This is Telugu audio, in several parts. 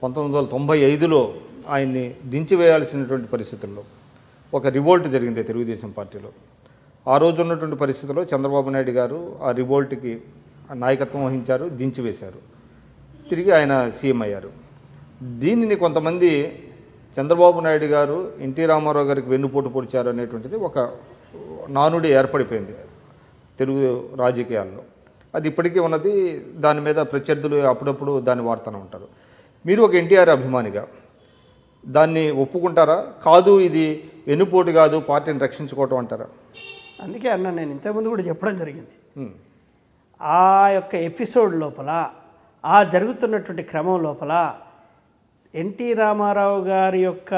1995లో ఆయన్ని దించివేయాల్సినటువంటి పరిస్థితుల్లో ఒక రివోల్ట్ జరిగింది తెలుగుదేశం పార్టీలో. ఆ రోజు ఉన్నటువంటి పరిస్థితుల్లో చంద్రబాబు నాయుడు గారు ఆ రివోల్ట్కి నాయకత్వం వహించారు, దించివేశారు. తిరిగి ఆయన సీఎం అయ్యారు. దీనిని కొంతమంది చంద్రబాబు నాయుడు గారు ఎన్టీ రామారావు గారికి వెన్నుపోటు పొడిచారు అనేటువంటిది ఒక నానుడి ఏర్పడిపోయింది తెలుగు రాజకీయాల్లో. అది ఇప్పటికీ ఉన్నది. దాని మీద ప్రత్యర్థులు అప్పుడప్పుడు దాన్ని వాడుతూనే ఉంటారు. మీరు ఒక ఎన్టీఆర్ అభిమానిగా దాన్ని ఒప్పుకుంటారా? కాదు, ఇది వెన్నుపోటు కాదు, పార్టీని రక్షించుకోవటం అంటారా? అందుకే అన్న, నేను ఇంతకుముందు కూడా చెప్పడం జరిగింది. ఆ యొక్క ఎపిసోడ్ లోపల, ఆ జరుగుతున్నటువంటి క్రమం లోపల ఎన్టీ రామారావు గారి యొక్క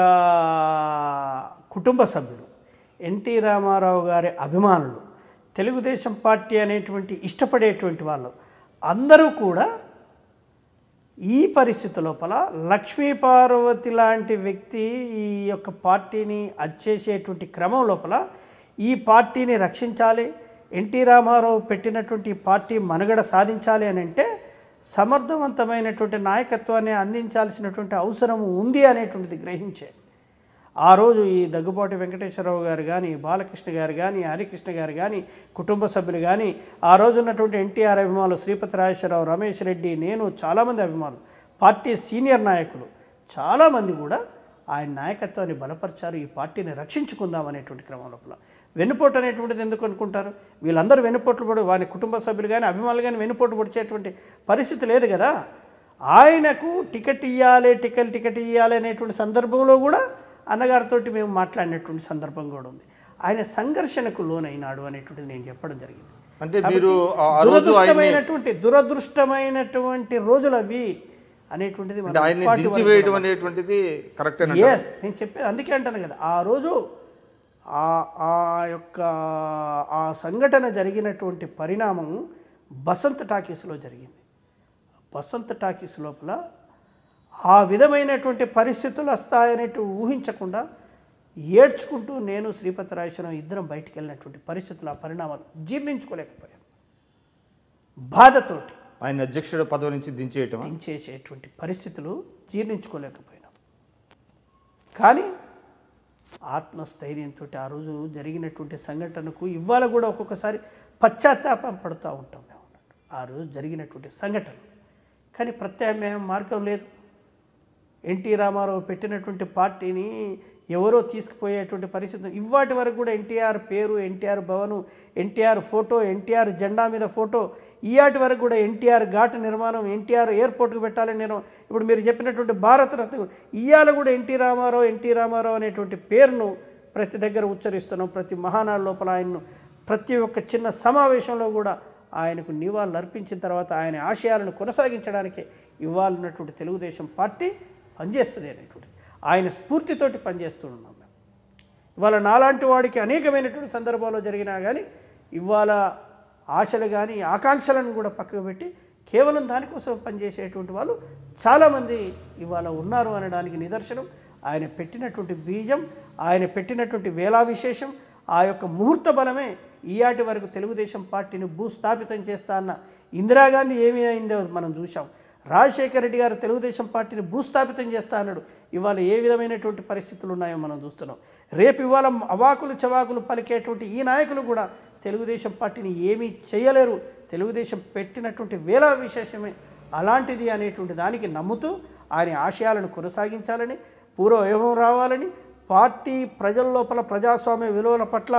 కుటుంబ సభ్యులు, ఎన్టీ రామారావు గారి అభిమానులు, తెలుగుదేశం పార్టీ అనేటువంటి ఇష్టపడేటువంటి వాళ్ళు అందరూ కూడా ఈ పరిస్థితి లోపల లక్ష్మీపార్వతి లాంటి వ్యక్తి ఈ యొక్క పార్టీని అచ్చేసేటువంటి క్రమం లోపల ఈ పార్టీని రక్షించాలి, ఎన్టీ రామారావు పెట్టినటువంటి పార్టీ మనుగడ సాధించాలి అని అంటే సమర్థవంతమైనటువంటి నాయకత్వాన్ని అందించాల్సినటువంటి అవసరం ఉంది అనేటువంటిది గ్రహించే ఆ రోజు ఈ దగ్గుబాటి వెంకటేశ్వరరావు గారు కానీ, బాలకృష్ణ గారు కానీ, హరికృష్ణ గారు కానీ, కుటుంబ సభ్యులు కానీ, ఆ రోజు ఉన్నటువంటి ఎన్టీఆర్ అభిమానులు శ్రీపతి రాజేశ్వరరావు, రమేష్ రెడ్డి, నేను, చాలామంది అభిమానులు, పార్టీ సీనియర్ నాయకులు చాలామంది కూడా ఆయన నాయకత్వాన్ని బలపరిచారు. ఈ పార్టీని రక్షించుకుందాం అనేటువంటి క్రమం లోపల వెన్నుపోటు అనేటువంటిది ఎందుకు అనుకుంటారు? వీళ్ళందరూ వెన్నుపోట్లు పడి, వారి కుటుంబ సభ్యులు కానీ, అభిమానులు కానీ వెన్నుపోటు పొడిచేటువంటి పరిస్థితి లేదు కదా. ఆయనకు టికెట్ ఇవ్వాలి, టికెట్ ఇవ్వాలి అనేటువంటి సందర్భంలో కూడా అన్నగారితో మేము మాట్లాడినటువంటి సందర్భం కూడా ఉంది. ఆయన సంఘర్షణకు లోనైనాడు అనేటువంటిది నేను చెప్పడం జరిగింది. అంటే మీరు దురదృష్టమైనటువంటి రోజులు అవి అనేటువంటిది ఎస్ నేను చెప్పేది. అందుకే అంటాను కదా, ఆ రోజు ఆ యొక్క ఆ సంఘటన జరిగినటువంటి పరిణామం బసంత్ టాకీస్లో జరిగింది. బసంత్ టాకీస్ లోపల ఆ విధమైనటువంటి పరిస్థితులు వస్తాయనేట్టు ఊహించకుండా ఏడ్చుకుంటూ నేను శ్రీపతి రాజేశ్వరం ఇద్దరం బయటికి వెళ్ళినటువంటి పరిస్థితులు, ఆ పరిణామాలు జీర్ణించుకోలేకపోయాను. బాధతోటి ఆయన అధ్యక్షుడు పదవి నుంచి దించేసేటువంటి పరిస్థితులు జీర్ణించుకోలేకపోయినాం. కానీ ఆత్మస్థైర్యంతో ఆ రోజు జరిగినటువంటి సంఘటనకు ఇవాళ కూడా ఒక్కొక్కసారి పశ్చాత్తాపం పడుతూ ఉంటాం మేము ఆ రోజు జరిగినటువంటి సంఘటన. కానీ ప్రత్యామ్నాయం మార్గం లేదు. ఎన్టీ రామారావు పెట్టినటువంటి పార్టీని ఎవరో తీసుకుపోయేటువంటి పరిస్థితి ఇవాటి వరకు కూడా ఎన్టీఆర్ పేరు, ఎన్టీఆర్ భవను, ఎన్టీఆర్ ఫోటో, ఎన్టీఆర్ జెండా మీద ఫోటో, ఈయాటి వరకు కూడా ఎన్టీఆర్ ఘాట్ నిర్మాణం, ఎన్టీఆర్ ఎయిర్పోర్ట్కి పెట్టాలని నేను ఇప్పుడు మీరు చెప్పినటువంటి భారతరత్న ఇవాళ కూడా ఎన్టీ రామారావు అనేటువంటి పేరును ప్రతి దగ్గర ఉచ్చరిస్తున్నాం. ప్రతి మహానాడు లోపల ఆయన్ను ప్రతి ఒక్క చిన్న సమావేశంలో కూడా ఆయనకు నివాళులు అర్పించిన తర్వాత ఆయన ఆశయాలను కొనసాగించడానికి ఇవాళ ఉన్నటువంటి తెలుగుదేశం పార్టీ పనిచేస్తుంది అనేటువంటిది ఆయన స్ఫూర్తితోటి పనిచేస్తున్నాం మేము. ఇవాళ నాలాంటి వాడికి అనేకమైనటువంటి సందర్భాల్లో జరిగినా కానీ ఇవాళ ఆశలు కానీ ఆకాంక్షలను కూడా పక్కకు పెట్టి కేవలం దానికోసం పనిచేసేటువంటి వాళ్ళు చాలామంది ఇవాళ ఉన్నారు అనడానికి నిదర్శనం ఆయన పెట్టినటువంటి బీజం, ఆయన పెట్టినటువంటి వేళా విశేషం, ఆ యొక్క ముహూర్త బలమే ఈయాటి వరకు తెలుగుదేశం పార్టీని భూస్థాపితం చేస్తా అన్న ఇందిరాగాంధీ ఏమీ అయిందో మనం చూసాం. రాజశేఖర రెడ్డి గారు తెలుగుదేశం పార్టీని భూస్థాపితం చేస్తా అన్నాడు. ఇవాళ ఏ విధమైనటువంటి పరిస్థితులు ఉన్నాయో మనం చూస్తున్నాం. రేపు ఇవాళ అవాకులు చవాకులు పలికేటువంటి ఈ నాయకులు కూడా తెలుగుదేశం పార్టీని ఏమీ చేయలేరు. తెలుగుదేశం పెట్టినటువంటి వేళా విశేషమే అలాంటిది అనేటువంటి దానికి నమ్ముతూ ఆయన ఆశయాలను కొనసాగించాలని, పూర్వవైభవం రావాలని, పార్టీ ప్రజల లోపల ప్రజాస్వామ్య విలువల పట్ల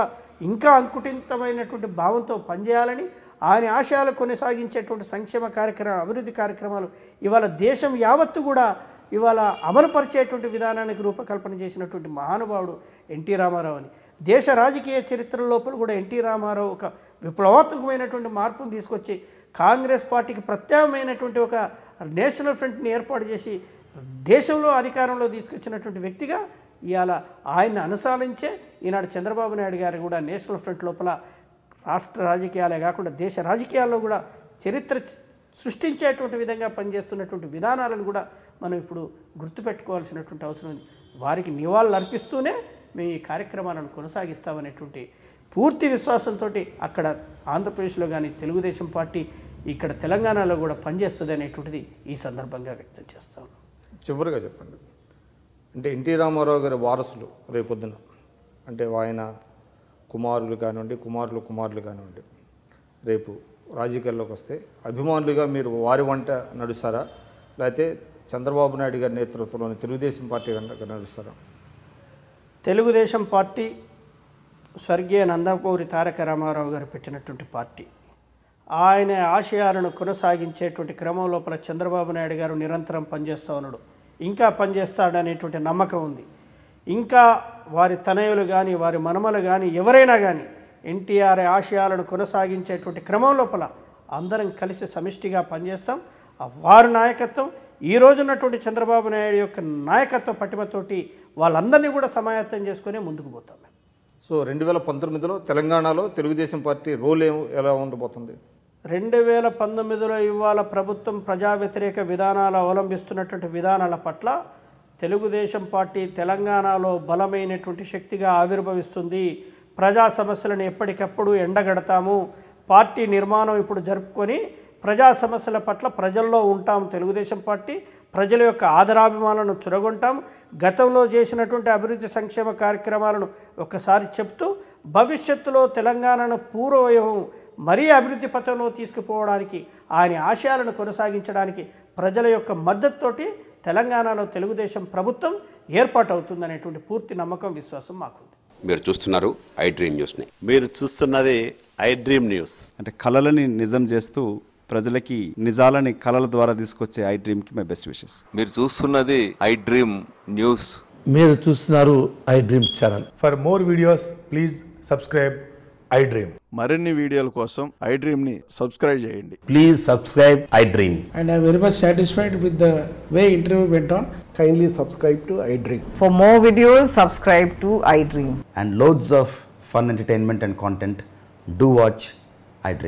ఇంకా అంకుటితమైనటువంటి భావంతో పనిచేయాలని, ఆయన ఆశయాలు కొనసాగించేటువంటి సంక్షేమ కార్యక్రమాలు, అభివృద్ధి కార్యక్రమాలు ఇవాళ దేశం యావత్తు కూడా ఇవాళ అమలుపరిచేటువంటి విధానానికి రూపకల్పన చేసినటువంటి మహానుభావుడు ఎన్టీ రామారావు అని. దేశ రాజకీయ చరిత్ర లోపల కూడా ఎన్టీ రామారావు ఒక విప్లవాత్మకమైనటువంటి మార్పును తీసుకొచ్చి కాంగ్రెస్ పార్టీకి ప్రత్యామ్నాయమైనటువంటి ఒక నేషనల్ ఫ్రంట్ని ఏర్పాటు చేసి దేశంలో అధికారంలో తీసుకొచ్చినటువంటి వ్యక్తిగా ఇవాళ ఆయన్ని అనుసరించే ఈనాడు చంద్రబాబు నాయుడు గారు కూడా నేషనల్ ఫ్రంట్ లోపల రాష్ట్ర రాజకీయాలే కాకుండా దేశ రాజకీయాల్లో కూడా చరిత్ర సృష్టించేటువంటి విధంగా పనిచేస్తున్నటువంటి విధానాలను కూడా మనం ఇప్పుడు గుర్తుపెట్టుకోవాల్సినటువంటి అవసరం ఉంది. వారికి నివాళులు అర్పిస్తూనే మేము ఈ కార్యక్రమాలను కొనసాగిస్తామనేటువంటి పూర్తి విశ్వాసంతో అక్కడ ఆంధ్రప్రదేశ్లో కానీ తెలుగుదేశం పార్టీ ఇక్కడ తెలంగాణలో కూడా పనిచేస్తుంది అనేటువంటిది ఈ సందర్భంగా వ్యక్తం చేస్తా ఉన్నాం. చివరిగా చెప్పండి, అంటే ఎన్టీ రామారావు గారి వారసులు రేపొద్దున, అంటే ఆయన కుమారులు కానివ్వండి రేపు రాజకీయాల్లోకి వస్తే అభిమానులుగా మీరు వారి వంట నడుస్తారా, లేకపోతే చంద్రబాబు నాయుడు గారి నేతృత్వంలోని తెలుగుదేశం పార్టీ నడుస్తారా? తెలుగుదేశం పార్టీ స్వర్గీయ నందమూరి తారక రామారావు గారు పెట్టినటువంటి పార్టీ. ఆయన ఆశయాలను కొనసాగించేటువంటి క్రమం లోపల చంద్రబాబు నాయుడు గారు నిరంతరం పనిచేస్తూ ఉన్నాడు, ఇంకా పనిచేస్తాడనేటువంటి నమ్మకం ఉంది. ఇంకా వారి తనయులు కానీ వారి మనమలు కానీ ఎవరైనా కానీ ఎన్టీఆర్ ఆశయాలను కొనసాగించేటువంటి క్రమం లోపల అందరం కలిసి సమిష్టిగా పనిచేస్తాం. వారి నాయకత్వం, ఈ రోజున్నటువంటి చంద్రబాబు నాయుడు యొక్క నాయకత్వ పటిమతోటి వాళ్ళందరినీ కూడా సమాయత్తం చేసుకునే ముందుకు పోతాం. సో 2019లో తెలంగాణలో తెలుగుదేశం పార్టీ రోల్ ఎలా ఉండబోతుంది? 2019లో ఇవాళ ప్రభుత్వం ప్రజా వ్యతిరేక విధానాలు అవలంబిస్తున్నటువంటి విధానాల పట్ల తెలుగుదేశం పార్టీ తెలంగాణలో బలమైనటువంటి శక్తిగా ఆవిర్భవిస్తుంది. ప్రజా సమస్యలను ఎప్పటికప్పుడు ఎండగడతాము. పార్టీ నిర్మాణం ఇప్పుడు జరుపుకొని ప్రజా సమస్యల పట్ల ప్రజల్లో ఉంటాం. తెలుగుదేశం పార్టీ ప్రజల యొక్క ఆదరాభిమానాలను చురగొంటాం. గతంలో చేసినటువంటి అభివృద్ధి సంక్షేమ కార్యక్రమాలను ఒక్కసారి చెప్తూ భవిష్యత్తులో తెలంగాణను పూర్వవైభవం మరీ అభివృద్ధి పథంలో తీసుకుపోవడానికి, ఆయన ఆశయాలను కొనసాగించడానికి ప్రజల యొక్క మద్దతుతోటి తెలంగాణలో తెలుగుదేశం ప్రభుత్వం ఏర్పాటవుతుందనేటువంటి పూర్తి నమ్మకం, విశ్వాసం మాకుంది. మీరు చూస్తున్నారు ఐ డ్రీమ్ న్యూస్ని. మీరు చూస్తున్నది ఐ డ్రీమ్ న్యూస్. అంటే కళలని నిజం చేస్తూ ప్రజలకి నిజాలని కళల ద్వారా తీసుకొచ్చే ఐ డ్రీమ్కి మై బెస్ట్ విషెస్. మీరు చూస్తున్నది ఐ డ్రీమ్ న్యూస్. మీరు చూస్తున్నారు I dream channel. For more videos please subscribe I dream. మరిన్ని వీడియోల కోసం ఐ డ్రీమ్ని సబ్స్క్రైబ్ చేయండి. Please subscribe I dream. And I'm very much satisfied with the way interview went on. Kindly subscribe to I Dream. For more videos, subscribe to iDream. And loads of fun entertainment and content. Do watch I Dream.